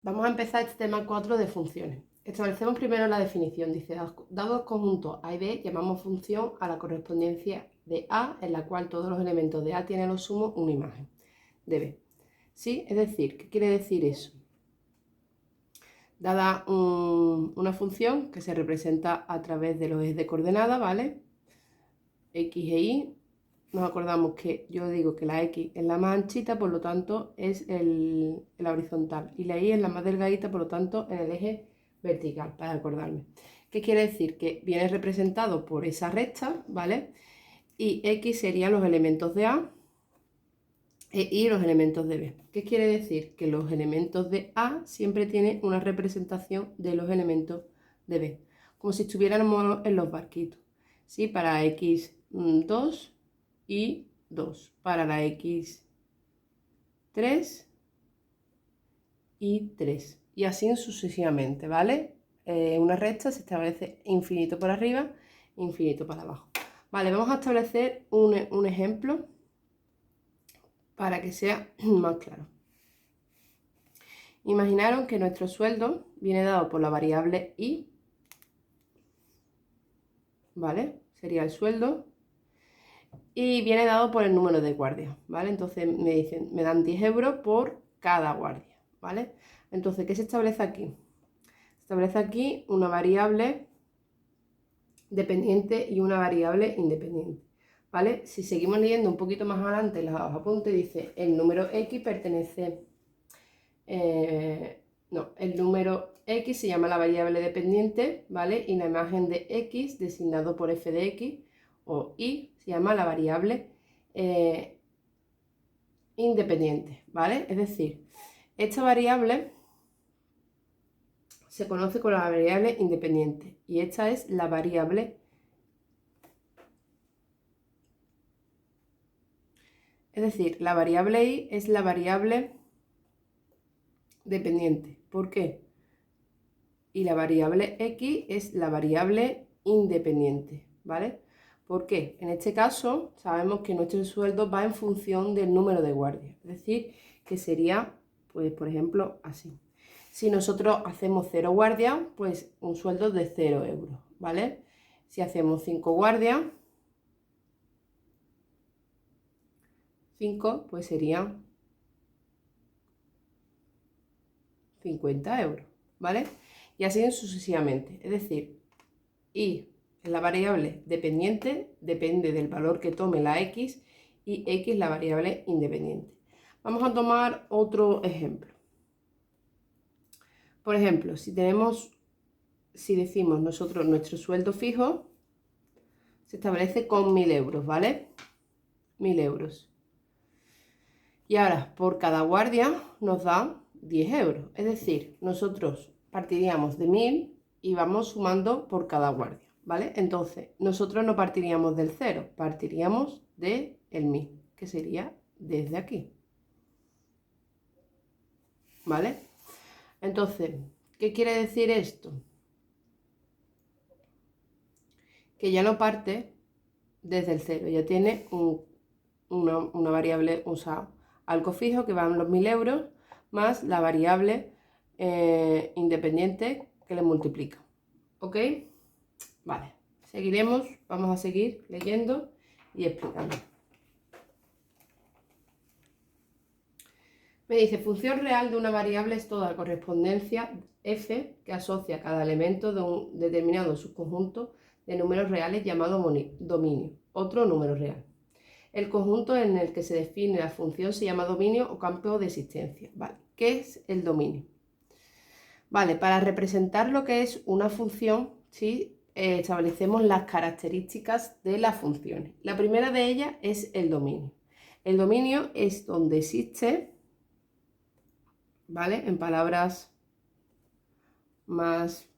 Vamos a empezar este tema 4 de funciones. Establecemos primero la definición. Dice, dados conjuntos A y B, llamamos función a la correspondencia de A, en la cual todos los elementos de A tienen a lo sumo una imagen de B. ¿Sí? Es decir, ¿qué quiere decir eso? Dada una función que se representa a través de los ejes de coordenadas, ¿vale? X e Y, nos acordamos que yo digo que la X es la más anchita, por lo tanto es la horizontal, y la Y es la más delgadita, por lo tanto en el eje vertical, para acordarme. ¿Qué quiere decir? Que viene representado por esa recta, ¿vale? Y X serían los elementos de A e Y los elementos de B. ¿Qué quiere decir? Que los elementos de A siempre tienen una representación de los elementos de B, como si estuviéramos en los barquitos. ¿Sí? Para X 2 y 2, para la X 3 y 3, y así sucesivamente, ¿vale? Una recta se establece infinito por arriba, infinito para abajo. Vale, vamos a establecer un ejemplo para que sea más claro. Imaginaron que nuestro sueldo viene dado por la variable y, ¿vale? Sería el sueldo, y viene dado por el número de guardias, ¿vale? Entonces me dicen, me dan 10 euros por cada guardia, ¿vale? Entonces, ¿qué se establece aquí? Se establece aquí una variable dependiente y una variable independiente, ¿vale? Si seguimos leyendo un poquito más adelante en los apuntes, dice el número X pertenece, no, el número X se llama la variable dependiente, ¿vale? Y la imagen de X, designado por f de X, o Y, se llama la variable independiente, ¿vale? Es decir, esta variable se conoce como la variable independiente y esta es la variable, es decir, la variable y es la variable dependiente. ¿Por qué? Y la variable x es la variable independiente, ¿vale? ¿Por qué? En este caso sabemos que nuestro sueldo va en función del número de guardias, es decir, que sería, pues por ejemplo, así. Si nosotros hacemos 0 guardias, pues un sueldo de 0 euros, ¿vale? Si hacemos 5 guardias, 5, pues serían 50 euros, ¿vale? Y así sucesivamente. Es decir, y es la variable dependiente, depende del valor que tome la x, y x la variable independiente. Vamos a tomar otro ejemplo. Por ejemplo, si decimos nosotros nuestro sueldo fijo, se establece con 1000 euros, ¿vale? 1000 euros. Y ahora, por cada guardia nos da 10 euros. Es decir, nosotros partiríamos de 1000 y vamos sumando por cada guardia, ¿vale? Entonces, nosotros no partiríamos del 0, partiríamos del 1000, que sería desde aquí, ¿vale? Entonces, ¿qué quiere decir esto? Que ya no parte desde el 0, ya tiene una variable, o sea, algo fijo que van los 1000 euros más la variable independiente que le multiplica. ¿Ok? Vale, seguiremos, vamos a seguir leyendo y explicando. Me dice, función real de una variable es toda correspondencia f que asocia cada elemento de un determinado subconjunto de números reales llamado dominio, otro número real. El conjunto en el que se define la función se llama dominio o campo de existencia. ¿Vale? ¿Qué es el dominio? Vale, para representar lo que es una función, ¿sí? Establecemos las características de las funciones. La primera de ellas es el dominio. El dominio es donde existe, ¿vale? En palabras más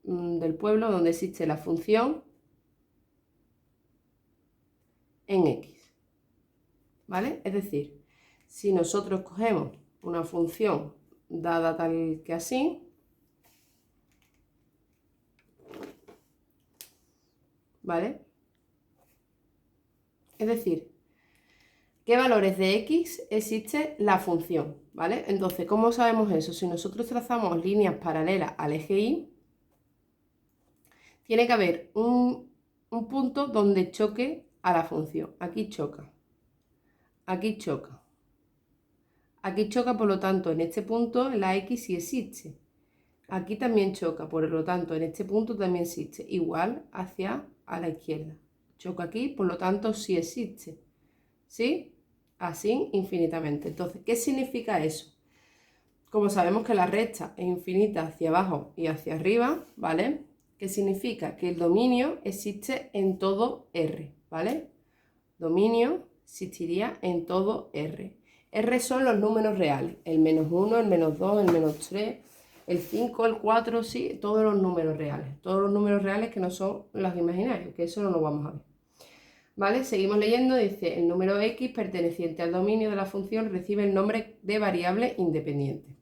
del pueblo, donde existe la función en X, ¿vale? Es decir, si nosotros cogemos una función dada tal que así, ¿vale? Es decir, ¿qué valores de x existe la función? ¿Vale? Entonces, ¿cómo sabemos eso? Si nosotros trazamos líneas paralelas al eje Y, tiene que haber un punto donde choque a la función. Aquí choca. Aquí choca. Aquí choca, por lo tanto, en este punto la x sí existe. Aquí también choca, por lo tanto, en este punto también existe. Igual hacia a la izquierda. Choca aquí, por lo tanto, sí existe. ¿Sí? Así infinitamente. Entonces, ¿qué significa eso? Como sabemos que la recta es infinita hacia abajo y hacia arriba, ¿vale? ¿Qué significa? Que el dominio existe en todo R, ¿vale? Dominio existiría en todo R. R son los números reales, el -1, el -2, el -3, el 5, el 4, sí, todos los números reales que no son los imaginarios, que eso no lo vamos a ver. ¿Vale? Seguimos leyendo, dice, el número x perteneciente al dominio de la función recibe el nombre de variable independiente.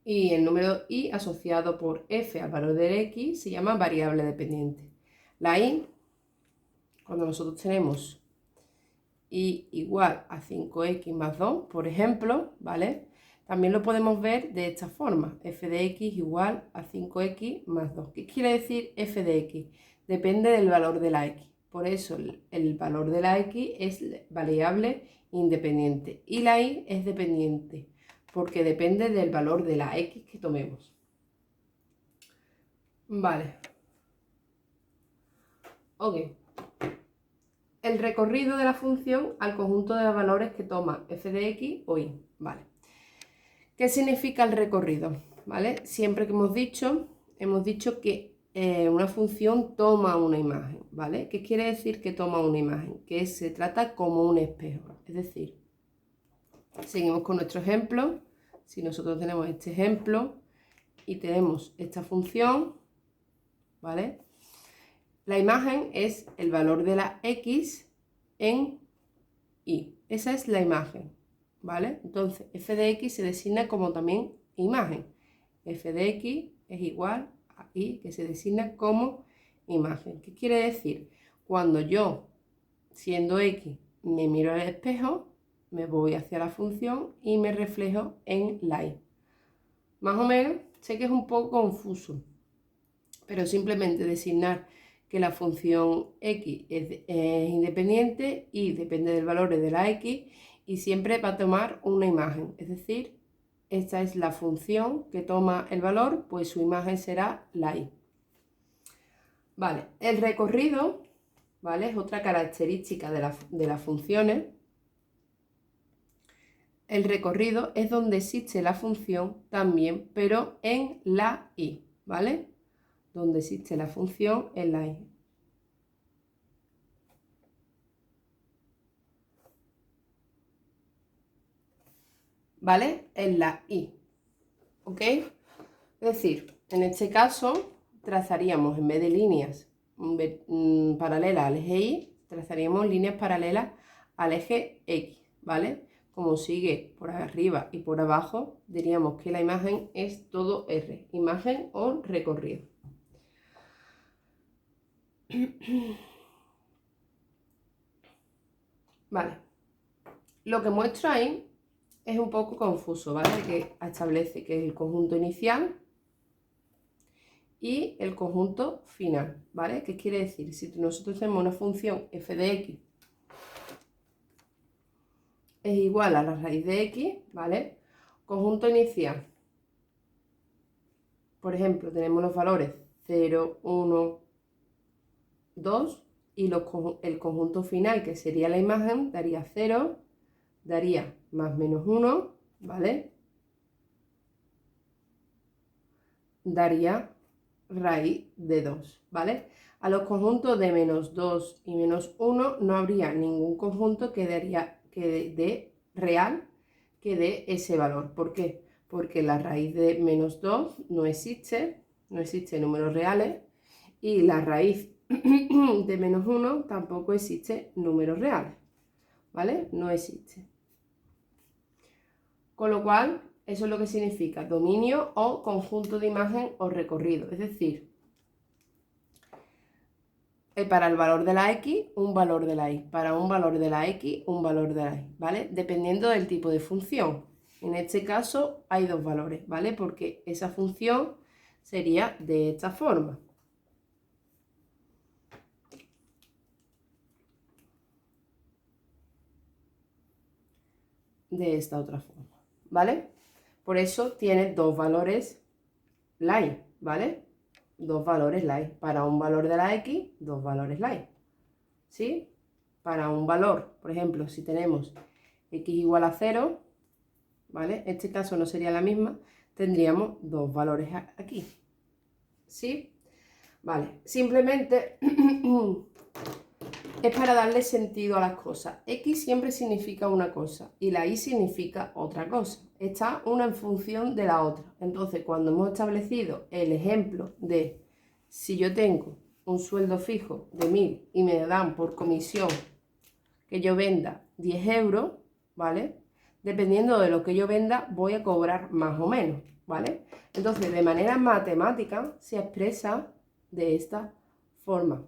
Y el número y asociado por f al valor del x se llama variable dependiente. La y, cuando nosotros tenemos y igual a 5x más 2, por ejemplo, ¿vale? También lo podemos ver de esta forma, f de x igual a 5x más 2. ¿Qué quiere decir f de x? Depende del valor de la x. Por eso el valor de la x es variable independiente y la y es dependiente, porque depende del valor de la x que tomemos. Vale. Ok. El recorrido de la función al conjunto de valores que toma f de x o y. Vale. ¿Qué significa el recorrido? ¿Vale? Siempre que hemos dicho que una función toma una imagen, ¿vale? ¿Qué quiere decir que toma una imagen? Que se trata como un espejo. Es decir, seguimos con nuestro ejemplo. Si nosotros tenemos este ejemplo y tenemos esta función, ¿vale? La imagen es el valor de la x en y. Esa es la imagen, ¿vale? Entonces, f de x se designa como también imagen. F de x es igual a y, que se designa como imagen. ¿Qué quiere decir? Cuando yo, siendo x, me miro al espejo, me voy hacia la función y me reflejo en la y. Más o menos, sé que es un poco confuso, pero simplemente designar que la función x es independiente y depende del valor de la x y siempre va a tomar una imagen, es decir, esta es la función que toma el valor, pues su imagen será la y. Vale, el recorrido, ¿vale? Es otra característica de las funciones. El recorrido es donde existe la función también, pero en la y, ¿vale? Donde existe la función en la y. ¿Vale? En la y. ¿Ok? Es decir, en este caso trazaríamos, en vez de líneas paralelas al eje Y, trazaríamos líneas paralelas al eje X, ¿vale? Como sigue por arriba y por abajo, diríamos que la imagen es todo R, imagen o recorrido. Vale, lo que muestro ahí es un poco confuso, ¿vale? Que establece que es el conjunto inicial y el conjunto final, ¿vale? ¿Qué quiere decir? Si nosotros tenemos una función f de x es igual a la raíz de x, ¿vale? Conjunto inicial. Por ejemplo, tenemos los valores 0, 1, 2 y el conjunto final, que sería la imagen, daría 0, daría más menos 1, ¿vale? Daría raíz de 2, ¿vale? A los conjuntos de menos 2 y menos 1 no habría ningún conjunto que dé real que dé ese valor. ¿Por qué? Porque la raíz de menos 2 no existe números reales y la raíz de menos 1 tampoco existe números reales, ¿vale? No existe. Con lo cual, eso es lo que significa dominio o conjunto de imagen o recorrido. Es decir, Para el valor de la X, un valor de la Y. Para un valor de la X, un valor de la Y, ¿vale? Dependiendo del tipo de función. En este caso hay dos valores, ¿vale? Porque esa función sería de esta forma. De esta otra forma, ¿vale? Por eso tiene dos valores la Y, ¿vale? Dos valores la Y. Para un valor de la X, dos valores la Y. ¿Sí? Para un valor, por ejemplo, si tenemos X igual a 0, ¿vale? En este caso no sería la misma, tendríamos dos valores aquí. ¿Sí? Vale, simplemente es para darle sentido a las cosas. X siempre significa una cosa y la Y significa otra cosa. Está una en función de la otra. Entonces, cuando hemos establecido el ejemplo de si yo tengo un sueldo fijo de 1000 y me dan por comisión que yo venda 10 euros, ¿vale? Dependiendo de lo que yo venda, voy a cobrar más o menos, ¿vale? Entonces, de manera matemática se expresa de esta forma,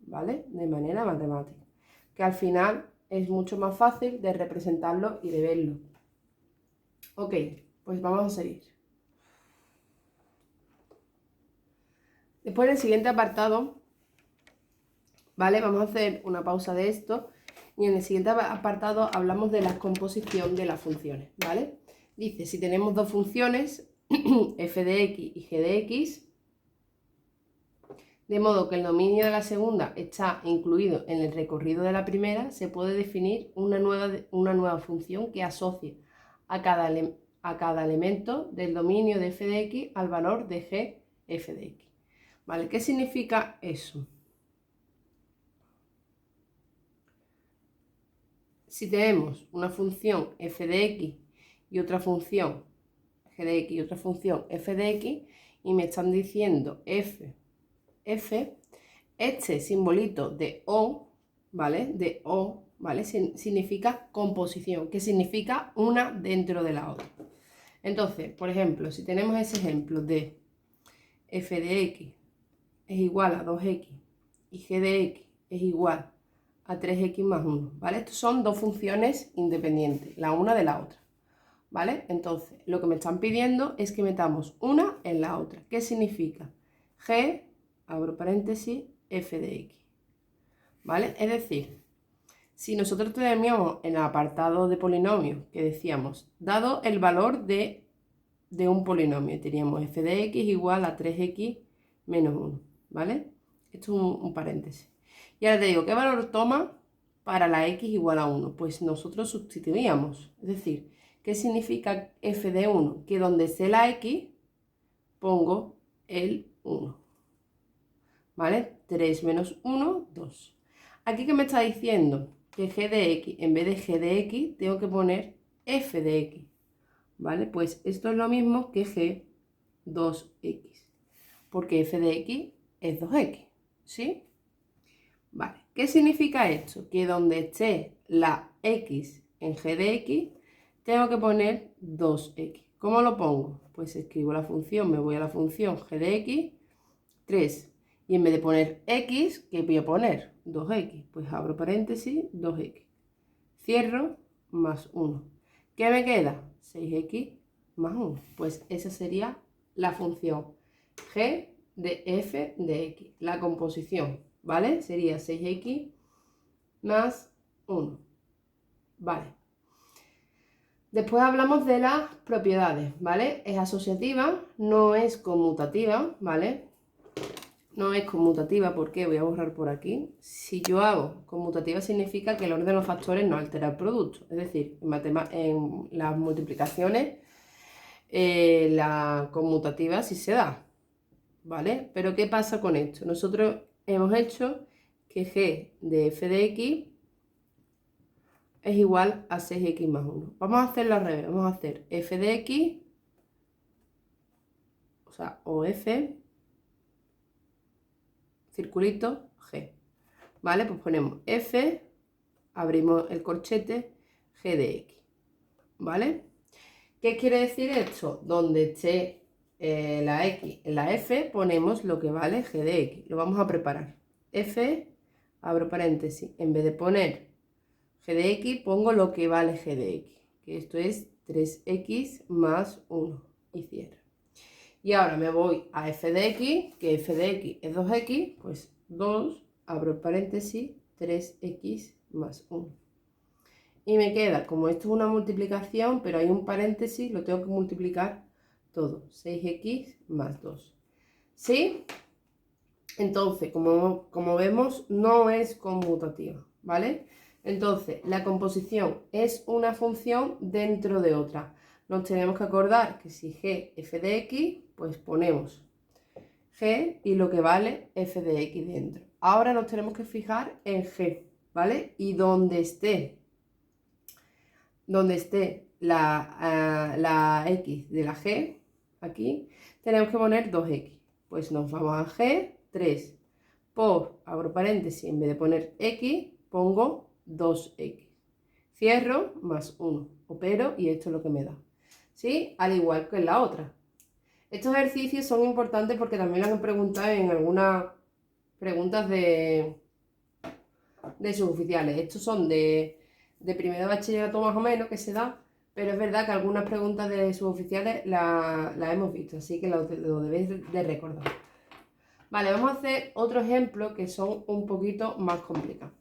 ¿vale? De manera matemática, que al final es mucho más fácil de representarlo y de verlo. Ok, pues vamos a seguir. Después en el siguiente apartado, ¿vale? Vamos a hacer una pausa de esto y en el siguiente apartado hablamos de la composición de las funciones, ¿vale? Dice, si tenemos dos funciones, f de x y g de x, de modo que el dominio de la segunda está incluido en el recorrido de la primera, se puede definir una nueva función que asocie a cada elemento del dominio de f de x al valor de g f de x. ¿Vale? ¿Qué significa eso? Si tenemos una función f de x y otra función g de x y otra función f de x y me están diciendo f, este simbolito de O, ¿vale? De O, ¿vale? Significa composición, que significa una dentro de la otra. Entonces, por ejemplo, si tenemos ese ejemplo de f de x es igual a 2x y g de x es igual a 3x más 1, ¿vale? Estos son dos funciones independientes, la una de la otra, ¿vale? Entonces, lo que me están pidiendo es que metamos una en la otra. ¿Qué significa? G, abro paréntesis, f de x, ¿vale? Es decir, si nosotros teníamos en el apartado de polinomios que decíamos, dado el valor de un polinomio, teníamos f de x igual a 3x menos 1, ¿vale? Esto es un paréntesis. Y ahora te digo, ¿qué valor toma para la x igual a 1? Pues nosotros sustituíamos, es decir, ¿qué significa f de 1? Que donde esté la x, pongo el 1, ¿vale? 3 menos 1, 2. Aquí, ¿qué me está diciendo? Que g de x, en vez de g de x, tengo que poner f de x, ¿vale? Pues esto es lo mismo que g 2x, porque f de x es 2x, ¿sí? Vale, ¿qué significa esto? Que donde esté la x en g de x, tengo que poner 2x. ¿Cómo lo pongo? Pues escribo la función, me voy a la función g de x, 3. Y en vez de poner x, ¿qué voy a poner? 2x. Pues abro paréntesis, 2x. Cierro, más 1. ¿Qué me queda? 6x más 1. Pues esa sería la función g de f de x. La composición, ¿vale? Sería 6x más 1. Vale. Después hablamos de las propiedades, ¿vale? Es asociativa, no es conmutativa, ¿vale? No es conmutativa porque voy a borrar por aquí. Si yo hago conmutativa significa que el orden de los factores no altera el producto. Es decir, en las multiplicaciones la conmutativa sí se da, ¿vale? Pero ¿qué pasa con esto? Nosotros hemos hecho que g de f de x es igual a 6x más 1. Vamos a hacerlo al revés. Vamos a hacer f de x, o sea, o f, circulito, g. ¿Vale? Pues ponemos f, abrimos el corchete, g de x. ¿Vale? ¿Qué quiere decir esto? Donde esté la x en la f, ponemos lo que vale g de x. Lo vamos a preparar. f, abro paréntesis, en vez de poner g de x, pongo lo que vale g de x, que esto es 3x más 1, y cierro. Y ahora me voy a f de x, que f de x es 2x, pues 2, abro paréntesis, 3x más 1. Y me queda, como esto es una multiplicación, pero hay un paréntesis, lo tengo que multiplicar todo, 6x más 2. ¿Sí? Entonces, como vemos, no es conmutativa, ¿vale? Entonces, la composición es una función dentro de otra. Nos tenemos que acordar que si g f de x, pues ponemos g y lo que vale f de x dentro. Ahora nos tenemos que fijar en g, ¿vale? Y donde esté la x de la g, aquí, tenemos que poner 2x. Pues nos vamos a g, 3 por, abro paréntesis, en vez de poner x, pongo 2x. Cierro, más 1. Opero y esto es lo que me da. ¿Sí? Al igual que en la otra. Estos ejercicios son importantes porque también los han preguntado en algunas preguntas de suboficiales. Estos son de primero de bachillerato más o menos, que se da, pero es verdad que algunas preguntas de suboficiales las hemos visto, así que lo debéis de recordar. Vale, vamos a hacer otro ejemplo que son un poquito más complicados.